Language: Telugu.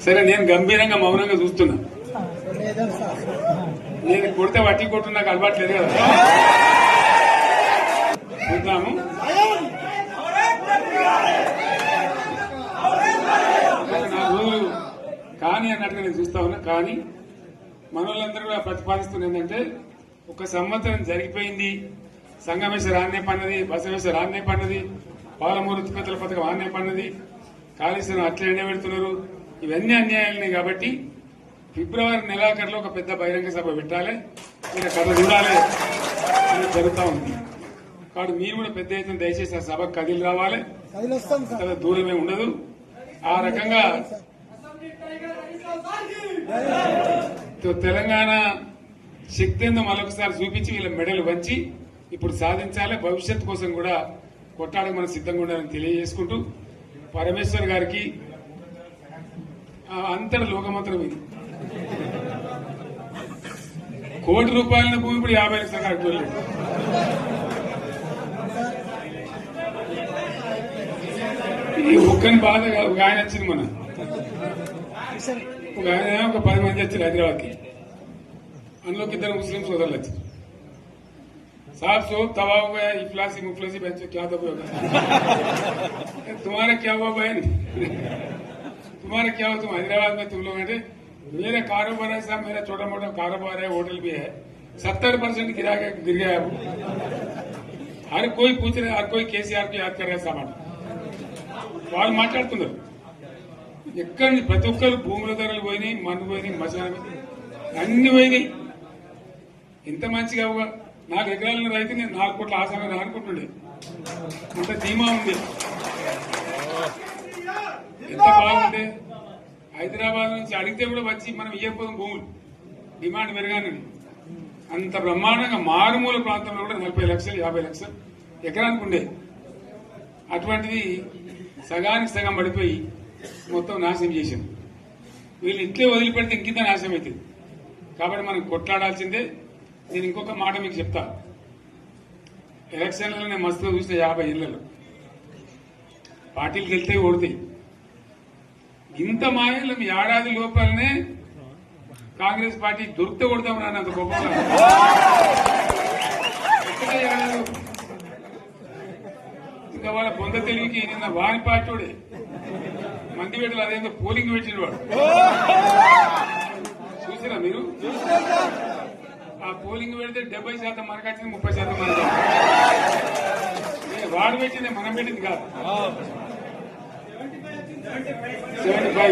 సరే నేను గంభీరంగా మౌనంగా చూస్తున్నా. నేను కొడితే వట్టి కొట్టు నాకు అలవాట్లేదు కదా. చూద్దాము. నా రోజులు కానీ అన్నట్టుగా నేను చూస్తా ఉన్నా. కానీ మనోళ్ళందరూ కూడా ప్రతిపాదిస్తుంది ఏంటంటే, ఒక సంవత్సరం జరిగిపోయింది, సంగమేశ్వర ఆన్నే పన్నది, బసవేశ్వర ఆన్నే పన్నది, పాలమూరు ఉత్పత్తుల పథకం ఆన్నే పన్నది, కాళేశ్వరం అట్లా ఎండబెడుతున్నారు, ఇవన్నీ అన్యాయాలున్నాయి. కాబట్టి ఫిబ్రవరి నెలాఖరులో ఒక పెద్ద బహిరంగ సభ పెట్టాలి, మీరు కథ చూడాలి అని జరుగుతూ ఉంది. కాబట్టి మీరు కూడా పెద్ద ఎత్తున దయచేసి ఆ సభకు కదిలి రావాలి, కథ దూరమే ఉండదు. ఆ రకంగా తెలంగాణ శక్తి ఏందో మరొకసారి చూపించి వీళ్ళ మెడలు వంచి ఇప్పుడు సాధించాలి. భవిష్యత్తు కోసం కూడా కొట్టాడకు మనం సిద్ధంగా ఉండాలని తెలియజేసుకుంటూ, పరమేశ్వర్ గారికి అంతటి లోకమంత్రం ఇది. కోటి రూపాయల భూమి ఇప్పుడు 50 లక్షల కట్టుకోలేదు. ఈ ఒక్కని బాధ ఒక ఆయన వచ్చింది, మన ఒక ఆయన ఒక 10 మంది వచ్చారు హైదరాబాద్కి. అందులోకి 2 ముస్లిం సోదరులు వచ్చారు. साहब सो तबाह हो गया, इफलासी मुफलासी बच्चे क्या दबे होगा. तुम्हारा क्या हुआ बहन, तुम्हारा क्या हुआ, तुम हैदराबाद में तुम लोग हैं. मेरा कारोबार है साहब, मेरा छोटा मोटा कारोबार है, होटल भी है, 70% गिर गया. हर कोई पूछ रहे, हर कोई केसीआर को याद कर रहे सामान. వాళ్ళు మాట్లాడుతున్నారు. ఎక్కడి ప్రతి ఒక్కరు భూముల ధరలు పోయినాయి, మన్ను పోయినాయి, మసాలా అన్ని పోయినాయి. ఎంత మంచిగా 4 ఎకరాల రైతు నేను 4 కోట్ల ఆసాగా అనుకుంటుండే, అంత ధీమా ఉంది, ఎంత బాగుండే. హైదరాబాద్ నుంచి అడిగితే కూడా వచ్చి మనం ఇవ్వకపోదాం భూములు, డిమాండ్ పెరగానని. అంత బ్రహ్మాండంగా మారుమూల ప్రాంతంలో కూడా 40 లక్షలు 50 లక్షలు ఎకరానికి ఉండే. అటువంటిది సగానికి సగం పడిపోయి మొత్తం నాశనం చేశాం. వీళ్ళు ఇట్లే వదిలిపెడితే ఇంకింత నాశనం అవుతుంది. కాబట్టి మనం కొట్లాడాల్సిందే. నేను ఇంకొక మాట మీకు చెప్తా. ఎలక్షన్లలో నేను మస్తుగా చూసిన 50 ఇళ్లలో పార్టీలు గెలితే ఓడితాయి. ఇంత మాయలు ఏడాది లోపలనే కాంగ్రెస్ పార్టీ దొరికితే కొడతాం రానంత గొప్పగా. ఇంకా వాళ్ళ పొంద తెలివికి నిన్న వారి పార్టీడే మంది పెట్టాలి, అదేందో పోలింగ్ పెట్టిన వాడు చూసిరా మీరు. ఆ పోలింగ్ పెడితే 70% మనకు వచ్చింది, 30% మనకి. వాడు పెట్టింది మనం పెట్టింది కాదు. 75